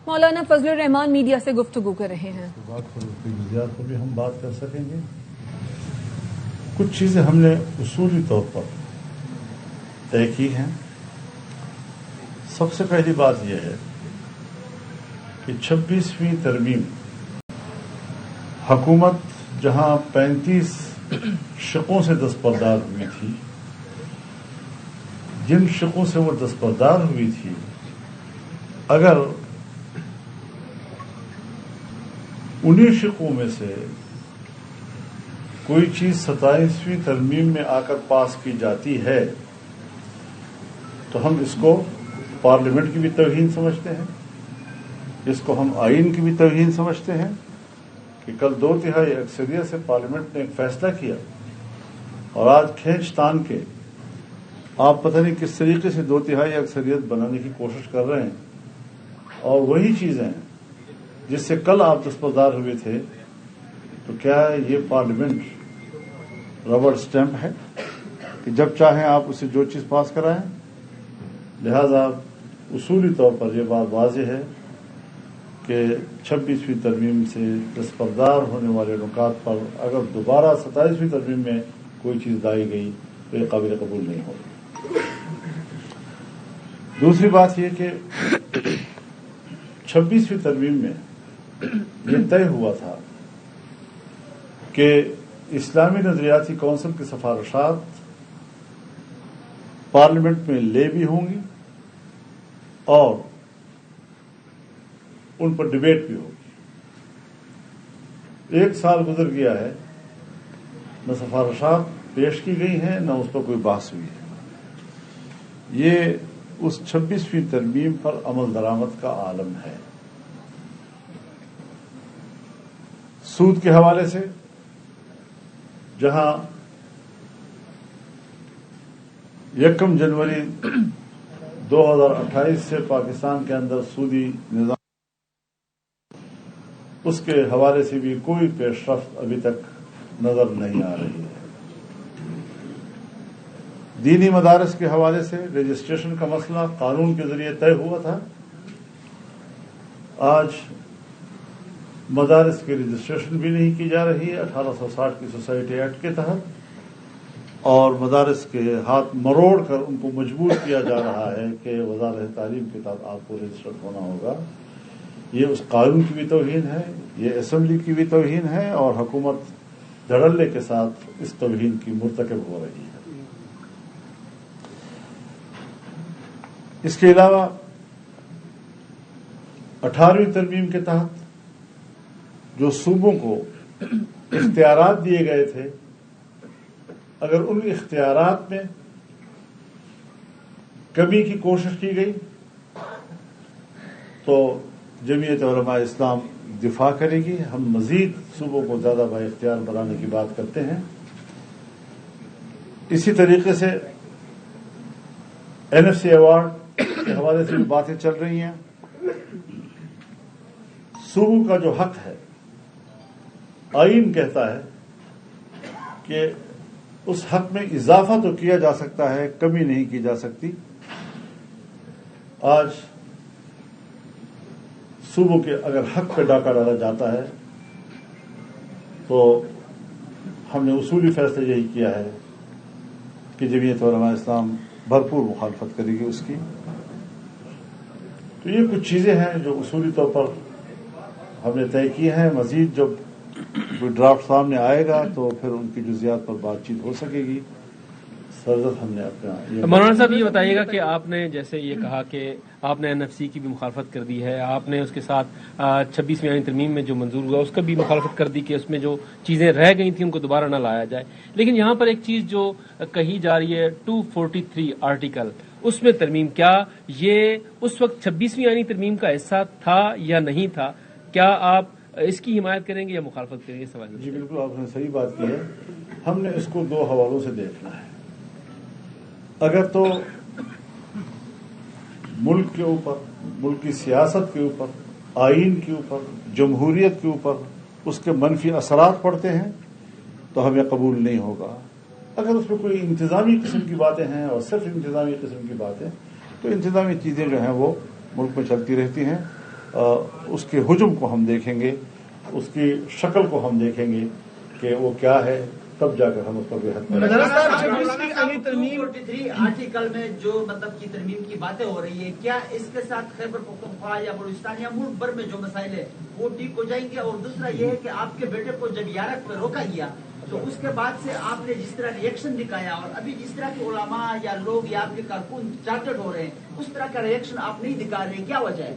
مولانا فضل الرحمان media سے گفتگو کر رہے ہیں. بات پر بھی ہم بات کر سکیں گے. کچھ چیزیں ہم نے اصولی طور پر طے کی ہیں. سب سے پہلی بات یہ ہے کہ 26ویں ترمیم حکومت جہاں 35 شقوں سے دستبردار ہوئی تھی، جن شقوں سے وہ دستبردار ہوئی تھی، اگر انہی شقوں میں سے کوئی چیز 27ویں ترمیم میں آ کر پاس کی جاتی ہے تو ہم اس کو پارلیمنٹ کی بھی توہین سمجھتے ہیں، اس کو ہم آئین کی بھی توہین سمجھتے ہیں کہ کل 2/3 اکثریت سے پارلیمنٹ نے ایک فیصلہ کیا اور آج کھینچ تان کے آپ پتہ نہیں کس طریقے سے 2/3 اکثریت بنانے کی کوشش کر رہے ہیں، اور وہی چیزیں ہیں جس سے کل آپ دستبردار ہوئے تھے. تو کیا یہ پارلیمنٹ ربڑ اسٹیمپ ہے کہ جب چاہیں آپ اسے جو چیز پاس کرائیں؟ لہذا اصولی طور پر یہ بات واضح ہے کہ 26ویں ترمیم سے دستبردار ہونے والے نکات پر اگر دوبارہ 27ویں ترمیم میں کوئی چیز لائی گئی تو یہ قابل قبول نہیں ہوگی. دوسری بات یہ کہ 26ویں ترمیم میں یہ طے ہوا تھا کہ اسلامی نظریاتی کونسل کی سفارشات پارلیمنٹ میں لے بھی ہوں گی اور ان پر ڈبیٹ بھی ہوگی. 1 سال گزر گیا ہے، نہ سفارشات پیش کی گئی ہیں نہ اس پر کوئی بحث ہوئی ہے. یہ اس 26ویں ترمیم پر عمل درآمد کا عالم ہے. سود کے حوالے سے جہاں 1 جنوری 2028 سے پاکستان کے اندر سودی نظام، اس کے حوالے سے بھی کوئی پیش رفت ابھی تک نظر نہیں آ رہی ہے. دینی مدارس کے حوالے سے رجسٹریشن کا مسئلہ قانون کے ذریعے طے ہوا تھا. آج مدارس کی رجسٹریشن بھی نہیں کی جا رہی ہے 1860 کی سوسائٹی ایکٹ کے تحت، اور مدارس کے ہاتھ مروڑ کر ان کو مجبور کیا جا رہا ہے کہ وزارت تعلیم کے تحت آپ کو رجسٹرڈ ہونا ہوگا. یہ اس قانون کی بھی توہین ہے، یہ اسمبلی کی بھی توہین ہے، اور حکومت دھڑلے کے ساتھ اس توہین کی مرتکب ہو رہی ہے. اس کے علاوہ 18ویں ترمیم کے تحت جو صوبوں کو اختیارات دیے گئے تھے، اگر ان اختیارات میں کمی کی کوشش کی گئی تو جمعیت علماء اسلام دفاع کرے گی. ہم مزید صوبوں کو زیادہ با اختیار بنانے کی بات کرتے ہیں. اسی طریقے سے NFC ایوارڈ کے حوالے سے بھی باتیں چل رہی ہیں. صوبوں کا جو حق ہے، آئین کہتا ہے کہ اس حق میں اضافہ تو کیا جا سکتا ہے، کمی نہیں کی جا سکتی. آج صوبوں کے اگر حق پہ ڈاکہ ڈالا جاتا ہے تو ہم نے اصولی فیصلہ یہی کیا ہے کہ جمعیت علماء اسلام بھرپور مخالفت کرے گی اس کی. تو یہ کچھ چیزیں ہیں جو اصولی طور پر ہم نے طے کی ہیں. مزید جب کوئی ڈرافٹ سامنے آئے گا تو پھر ان کی جزیات پر بات چیت ہو سکے گی. سرزد ہم نے اپنا مولانا صاحب یہ بتائیے گا کہ آپ نے جیسے یہ کہا کہ آپ نے NFC کی بھی مخالفت کر دی ہے، آپ نے اس کے ساتھ 26ویں آئین ترمیم میں جو منظور ہوا اس کا بھی مخالفت کر دی کہ اس میں جو چیزیں رہ گئی تھیں ان کو دوبارہ نہ لایا جائے. لیکن یہاں پر ایک چیز جو کہی جا رہی ہے 243 آرٹیکل، اس میں ترمیم، کیا یہ اس وقت 26ویں آئینی ترمیم کا حصہ تھا یا نہیں تھا؟ کیا آپ اس کی حمایت کریں گے یا مخالفت کریں گے؟ سوال. جی بالکل، آپ نے صحیح بات کی ہے. ہم نے اس کو 2 حوالوں سے دیکھنا ہے. اگر تو ملک کے اوپر، ملک کی سیاست کے اوپر، آئین کے اوپر، جمہوریت کے اوپر اس کے منفی اثرات پڑتے ہیں تو ہمیں قبول نہیں ہوگا. اگر اس میں کوئی انتظامی قسم کی باتیں ہیں اور صرف انتظامی قسم کی باتیں، تو انتظامی چیزیں جو ہیں وہ ملک میں چلتی رہتی ہیں. اس کے حجم کو ہم دیکھیں گے، اس کی شکل کو ہم دیکھیں گے کہ وہ کیا ہے، تب جا کر ہم اس پر بے حد آرٹیکل میں جو مطلب کی ترمیم کی باتیں ہو رہی ہے، کیا اس کے ساتھ خیبر پختونخوا یا بلوچستان یا ملک بھر میں جو مسائل ہے وہ ٹھیک ہو جائیں گے؟ اور دوسرا یہ ہے کہ آپ کے بیٹے کو جب یارک پہ روکا گیا تو اس کے بعد سے آپ نے جس طرح ری ایکشن دکھایا، اور ابھی جس طرح کے علماء یا لوگ یا آپ کے کارکن چارٹرڈ ہو رہے ہیں، اس طرح کا ری ایکشن آپ نہیں دکھا رہے، کیا وجہ ہے؟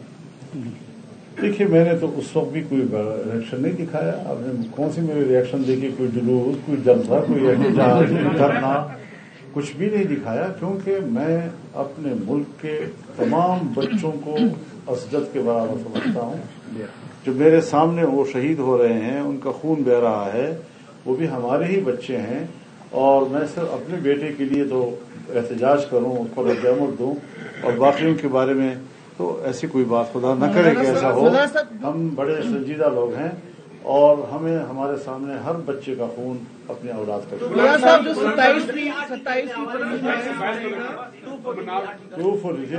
دیکھیے، میں نے تو اس وقت بھی کوئی ریئیکشن نہیں دکھایا. آپ نے کون سی میری ریئیکشن دیکھی؟ کوئی جلوس، کوئی جلسہ، کوئی احتجاج، دھرنا، کچھ بھی نہیں دکھایا، کیونکہ میں اپنے ملک کے تمام بچوں کو اسجد کے برابر سمجھتا ہوں. جو میرے سامنے وہ شہید ہو رہے ہیں، ان کا خون بہہ رہا ہے، وہ بھی ہمارے ہی بچے ہیں، اور میں صرف اپنے بیٹے کے لیے تو احتجاج کروں، اس پر رد عمل دوں، اور باقیوں کے بارے میں تو ایسی کوئی بات خدا نہ کرے کہ ایسا ہو. ہم بڑے سنجیدہ لوگ ہیں، اور ہمیں ہمارے سامنے ہر بچے کا خون اپنے اولاد کا 240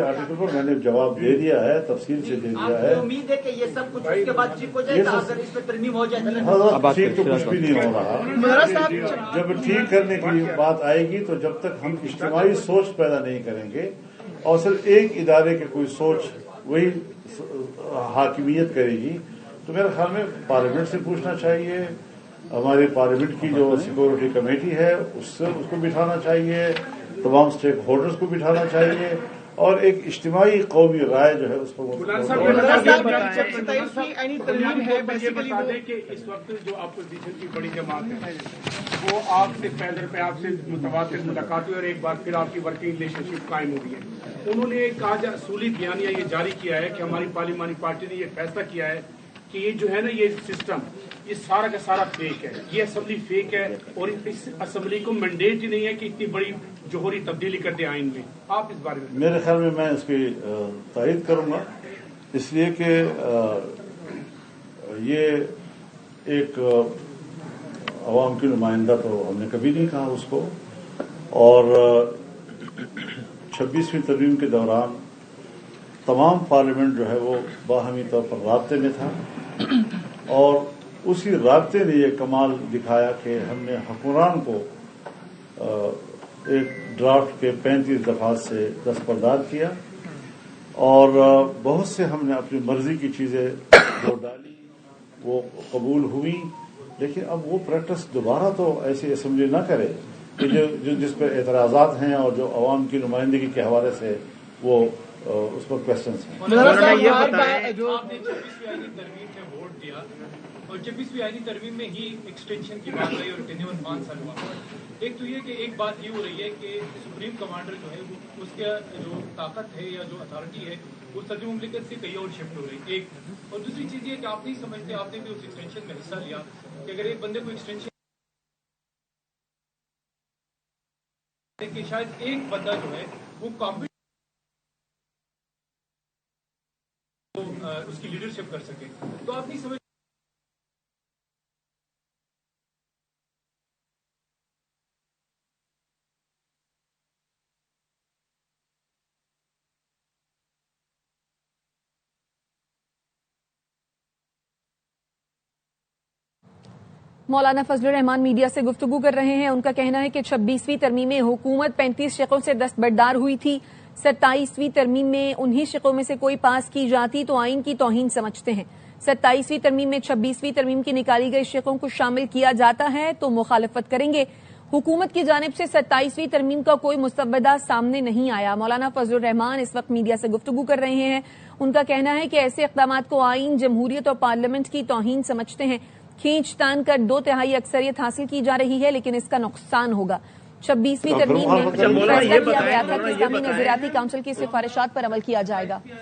آرٹیکل پر میں نے جواب دے دیا ہے، تفصیل سے دے دیا ہے. امید ہے کہ یہ سب کچھ اس کے بعد ٹھیک ہو جائے گا اگر اس پہ ترمیم ہو جائے. ٹھیک تو کچھ بھی نہیں ہو رہا. جب ٹھیک کرنے کی بات آئے گی تو جب تک ہم اجتماعی سوچ پیدا نہیں کریں گے اور صرف ایک ادارے کی کوئی سوچ وہی حاکمیت کرے گی، تو میرے خیال میں پارلیمنٹ سے پوچھنا چاہیے، ہماری پارلیمنٹ کی جو سیکورٹی کمیٹی ہے اس کو بٹھانا چاہیے، تمام اسٹیک ہولڈرز کو بٹھانا چاہیے، اور ایک اجتماعی قومی رائے جو ہے اس پر کہ اس وقت جو اپوزیشن کی بڑی جماعت ہے وہ آپ سے پیدر پہ آپ سے متواتر ملاقات ہوئی اور ایک بار پھر آپ کی ورکنگ ریلیشن شپ قائم ہو گئی ہے. انہوں نے ایک اصولی بیانیہ یہ جاری کیا ہے کہ ہماری پارلیمانی پارٹی نے یہ فیصلہ کیا ہے کہ یہ جو ہے نا یہ سسٹم یہ سارا کا سارا فیک ہے، یہ اسمبلی فیک ہے، اور اس اسمبلی کو مینڈیٹ ہی نہیں ہے کہ اتنی بڑی جوہری تبدیلی کر دے آئین میں. آپ اس بارے میں؟ میرے خیال میں اس کی تائید کروں گا، اس لیے کہ یہ ایک عوام کی نمائندہ تو ہم نے کبھی نہیں کہا اس کو، اور 26ویں ترمیم کے دوران تمام پارلیمنٹ جو ہے وہ باہمی طور پر رابطے میں تھا، اور اسی رابطے نے یہ کمال دکھایا کہ ہم نے حکمران کو ایک ڈرافٹ کے 35 دفعات سے دستبردار کیا، اور بہت سے ہم نے اپنی مرضی کی چیزیں جو ڈالی وہ قبول ہوئی. لیکن اب وہ پریکٹس دوبارہ تو ایسی اسمبلی نہ کرے کہ جو جس پر اعتراضات ہیں اور جو عوام کی نمائندگی کے حوالے سے وہ اس پر کوشچنس ہیں. آپ نے 26ویں آئینی ترمیم میں ووٹ دیا اور 26ویں آئینی ترمیم میں ہی ایکسٹینشن کی بات رہی اور ٹینیور 5 سال ہوا. ایک تو یہ کہ ایک بات یہ ہو رہی ہے کہ سپریم کمانڈر جو ہے وہ اس کا جو طاقت ہے یا جو اتھارٹی ہے وہ صدر مملکت سے کہیں اور شفٹ ہو رہی ہے. ایک اور دوسری چیز یہ کہ آپ نہیں سمجھتے، آپ نے بھی اس ایکسٹینشن میں حصہ لیا، کہ اگر ایک بندے کو ایکسٹینشن کہ شاید ایک بندہ جو ہے وہ کامپیٹنٹ اس کی لیڈرشپ کر سکے، تو آپ نہیں سمجھ مولانا فضل الرحمان میڈیا سے گفتگو کر رہے ہیں. ان کا کہنا ہے کہ 26ویں ترمیم میں حکومت 35 شقوں سے دستبردار ہوئی تھی. 27ویں ترمیم میں انہی شقوں میں سے کوئی پاس کی جاتی تو آئین کی توہین سمجھتے ہیں. 27ویں ترمیم میں 26ویں ترمیم کی نکالی گئی شقوں کو شامل کیا جاتا ہے تو مخالفت کریں گے. حکومت کی جانب سے 27ویں ترمیم کا کوئی مسودہ سامنے نہیں آیا. مولانا فضل الرحمان اس وقت میڈیا سے گفتگو کر رہے ہیں. ان کا کہنا ہے کہ ایسے اقدامات کو آئین، جمہوریت اور پارلیمنٹ کی توہین سمجھتے ہیں. کھینچ تان کر 2/3 اکثریت حاصل کی جا رہی ہے، لیکن اس کا نقصان ہوگا. 26ویں ترمیم میں فیصلہ کیا گیا تھا کہ اسلامی نظریاتی کونسل کی سفارشات پر عمل کیا جائے گا. اتنا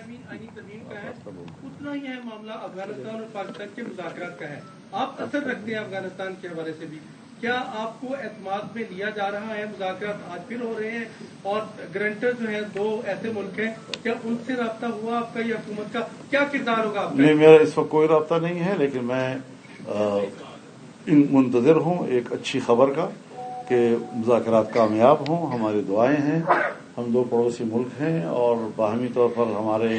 ہی ہے معاملہ افغانستان اور پاکستان کے مذاکرات کا ہے. آپ اثر رکھتے ہیں افغانستان کے حوالے سے بھی، کیا آپ کو اعتماد میں لیا جا رہا ہے؟ مذاکرات آج پھر ہو رہے ہیں اور گرانٹر جو ہیں 2 ایسے ملک ہیں، کیا ان سے رابطہ ہوا آپ کا؟ یا حکومت کا کیا کردار ہوگا آپ کا؟ نہیں، میرا اس وقت کوئی رابطہ نہیں ہے، لیکن میں منتظر ہوں ایک اچھی خبر کا کہ مذاکرات کامیاب ہوں. ہماری دعائیں ہیں. ہم 2 پڑوسی ملک ہیں اور باہمی طور پر ہمارے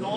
9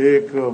1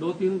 2-3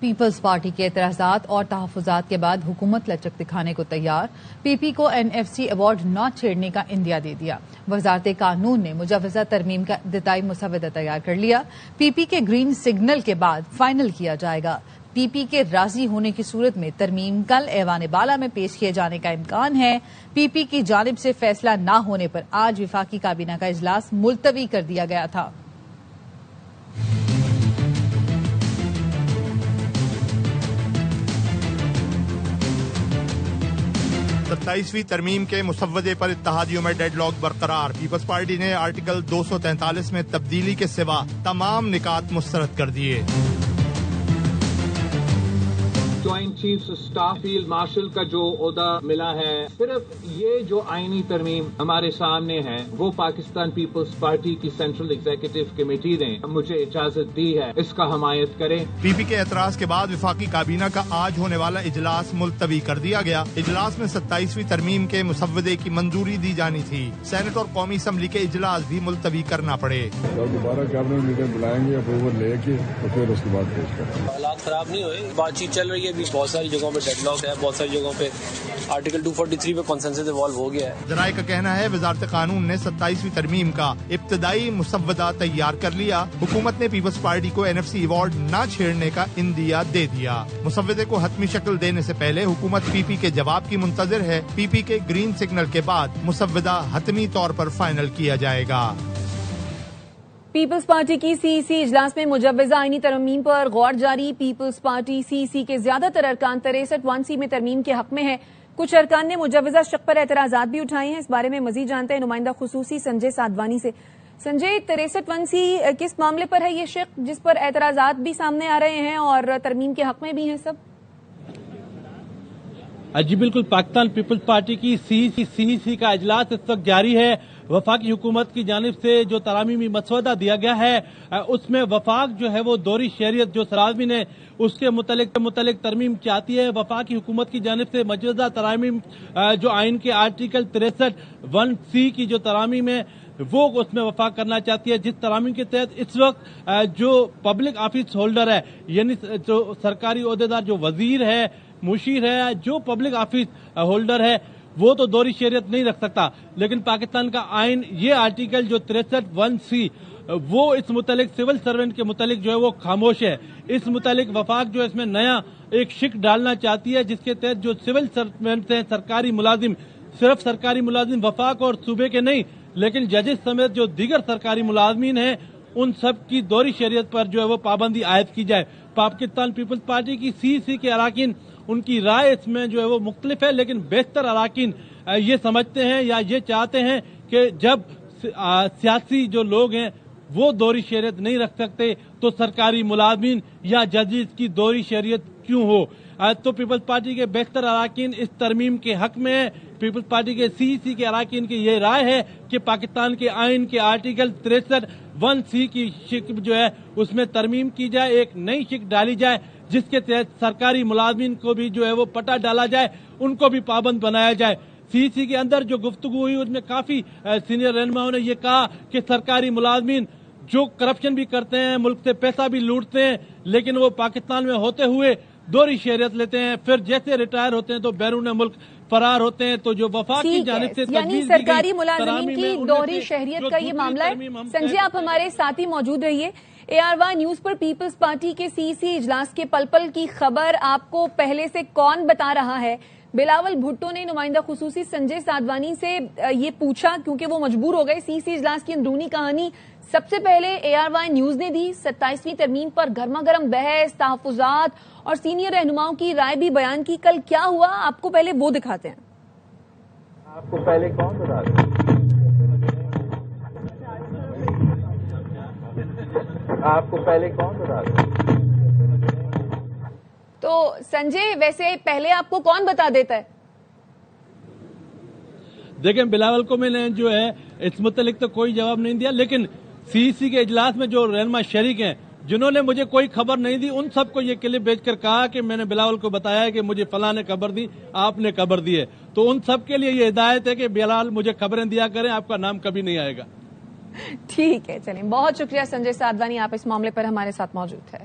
پیپلز پارٹی کے اعتراضات اور تحفظات کے بعد حکومت لچک دکھانے کو تیار، پی پی کو NFC ایوارڈ نہ چھیڑنے کا عندیہ دے دیا۔ وزارت قانون نے مجوزہ ترمیم کا ابتدائی مسودہ تیار کر لیا، پی پی کے گرین سگنل کے بعد فائنل کیا جائے گا۔ پی پی کے راضی ہونے کی صورت میں ترمیم کل ایوان بالا میں پیش کیے جانے کا امکان ہے۔ پی پی کی جانب سے فیصلہ نہ ہونے پر آج وفاقی کابینہ کا اجلاس ملتوی کر دیا گیا تھا۔ 27ویں ترمیم کے مسودے پر اتحادیوں میں ڈیڈ لاک برقرار، پیپلز پارٹی نے آرٹیکل 243 میں تبدیلی کے سوا تمام نکات مسترد کر دیے۔ Joint chief staff field marshal کا جو عہدہ ملا ہے، صرف یہ جو آئینی ترمیم ہمارے سامنے ہے وہ پاکستان پیپلز پارٹی کی سینٹرل ایگزیکٹو کمیٹی نے مجھے اجازت دی ہے، اس کا حمایت کریں۔ پی پی کے اعتراض کے بعد وفاقی کابینہ کا آج ہونے والا اجلاس ملتوی کر دیا گیا۔ اجلاس میں 27ویں ترمیم کے مسودے کی منظوری دی جانی تھی، سینٹ اور قومی اسمبلی کے اجلاس بھی ملتوی کرنا پڑے۔ دوبارہ کیبنٹ میٹنگ بلائیں گے، اپروول لے کے اور پھر اس کے بعد پیش کریں گے۔ حالات خراب نہیں ہوئے، بات چیت چل رہی ہے، بہت ساری جگہوں پہ ڈیڈ لاک ہے، بہت ساری جگہوں پہ آرٹیکل 243 پہ کنسنسس ایوالو ہو گیا ہے۔ ذرائع کا کہنا ہے وزارت قانون نے 27ویں ترمیم کا ابتدائی مسودہ تیار کر لیا، حکومت نے پیپلز پارٹی کو NFC ایوارڈ نہ چھیڑنے کا عندیہ دے دیا۔ مسودے کو حتمی شکل دینے سے پہلے حکومت پی پی کے جواب کی منتظر ہے، پی پی کے گرین سگنل کے بعد مسودہ حتمی طور پر فائنل کیا جائے گا۔ پیپلز پارٹی کی CEC اجلاس میں مجوزہ آئینی ترمیم پر غور جاری، پیپلز پارٹی CEC کے زیادہ تر ارکان 63(1) میں ترمیم کے حق میں ہیں۔ کچھ ارکان نے مجوزہ شق پر اعتراضات بھی اٹھائے ہیں۔ اس بارے میں مزید جانتے ہیں نمائندہ خصوصی سنجے سادوانی سے۔ سنجے، 63(1) کس معاملے پر ہے یہ شق جس پر اعتراضات بھی سامنے آ رہے ہیں اور ترمیم کے حق میں بھی ہیں سب؟ جی بالکل، پاکستان پیپلز پارٹی کی CEC کا اجلاس اس وقت جاری ہے۔ وفاقی حکومت کی جانب سے جو ترامیمی مسودہ دیا گیا ہے اس میں وفاق جو ہے وہ دوہری شہریت جو سرازمین ہے اس کے متعلق ترمیم چاہتی ہے۔ وفاقی حکومت کی جانب سے مجوزہ ترامیم جو آئین کے آرٹیکل 63(1) کی جو ترامیم ہے وہ اس میں وفاق کرنا چاہتی ہے، جس ترامیم کے تحت اس وقت جو پبلک آفس ہولڈر ہے، یعنی جو سرکاری عہدیدار جو وزیر ہے، مشیر ہے، جو پبلک آفس ہولڈر ہے وہ تو دوہری شہریت نہیں رکھ سکتا، لیکن پاکستان کا آئین یہ آرٹیکل جو 63(1) وہ اس متعلق سول سرونٹ کے متعلق جو ہے وہ خاموش ہے۔ اس متعلق وفاق جو اس میں نیا ایک شق ڈالنا چاہتی ہے، جس کے تحت جو سول سرونٹ ہیں، سرکاری ملازم، صرف سرکاری ملازم وفاق اور صوبے کے نہیں لیکن ججز سمیت جو دیگر سرکاری ملازمین ہیں ان سب کی دوہری شہریت پر جو ہے وہ پابندی عائد کی جائے۔ پاکستان پیپلز پارٹی کی CEC کے اراکین ان کی رائے اس میں جو ہے وہ مختلف ہے، لیکن بیشتر اراکین یہ سمجھتے ہیں یا یہ چاہتے ہیں کہ جب سیاسی جو لوگ ہیں وہ دوہری شہریت نہیں رکھ سکتے تو سرکاری ملازمین یا ججز کی دوہری شہریت کیوں ہو۔ تو پیپلز پارٹی کے بیشتر اراکین اس ترمیم کے حق میں ہے۔ پیپلز پارٹی کے CEC کے اراکین کی یہ رائے ہے کہ پاکستان کے آئین کے آرٹیکل 63(1) کی شق جو ہے اس میں ترمیم کی جائے، ایک نئی شق ڈالی جائے جس کے تحت سرکاری ملازمین کو بھی جو ہے وہ پٹا ڈالا جائے، ان کو بھی پابند بنایا جائے۔ CEC کے اندر جو گفتگو ہوئی اس میں کافی سینئر رہنماؤں نے یہ کہا کہ سرکاری ملازمین جو کرپشن بھی کرتے ہیں، ملک سے پیسہ بھی لوٹتے ہیں، لیکن وہ پاکستان میں ہوتے ہوئے دوہری شہریت لیتے ہیں، پھر جیسے ریٹائر ہوتے ہیں تو بیرون ملک فرار ہوتے ہیں۔ تو جو وفاق کی جانب سے یعنی سرکاری ملازمین کی دوہری شہریت کا یہ معاملہ ہے۔ سنجے، آپ ہمارے ساتھ ہی موجود رہیے۔ ARY نیوز پر پیپلز پارٹی کے CEC اجلاس کے پل پل کی خبر آپ کو پہلے سے کون بتا رہا ہے؟ بلاول بھٹو نے نمائندہ خصوصی سنجے سادوانی سے یہ پوچھا کیونکہ وہ مجبور ہو گئے۔ CEC اجلاس کی اندرونی کہانی سب سے پہلے ARY نیوز نے دی۔ 27ویں ترمیم پر گرما گرم بحث، تحفظات اور سینئر رہنماؤں کی رائے بھی بیان کی۔ کل کیا ہوا آپ کو پہلے وہ دکھاتے ہیں۔ آپ کو پہلے کون بتا دیں؟ آپ کو پہلے کون بتا دیں؟ تو سنجے، ویسے پہلے آپ کو کون بتا دیتا ہے؟ دیکھیں، بلاول کو میں نے جو ہے اس متعلق تو کوئی جواب نہیں دیا، لیکن CEC کے اجلاس میں جو رہنما شریک ہیں جنہوں نے مجھے کوئی خبر نہیں دی ان سب کو یہ کلپ بھیج کر کہا کہ میں نے بلاول کو بتایا ہے کہ مجھے فلاں نے خبر دی، آپ نے خبر دی ہے۔ تو ان سب کے لیے یہ ہدایت ہے کہ بلال مجھے خبریں دیا کریں، آپ کا نام کبھی نہیں آئے گا۔ ٹھیک ہے، چلیں، بہت شکریہ سنجے سادوانی، آپ اس معاملے پر ہمارے ساتھ موجود ہے۔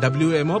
WMO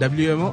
WMO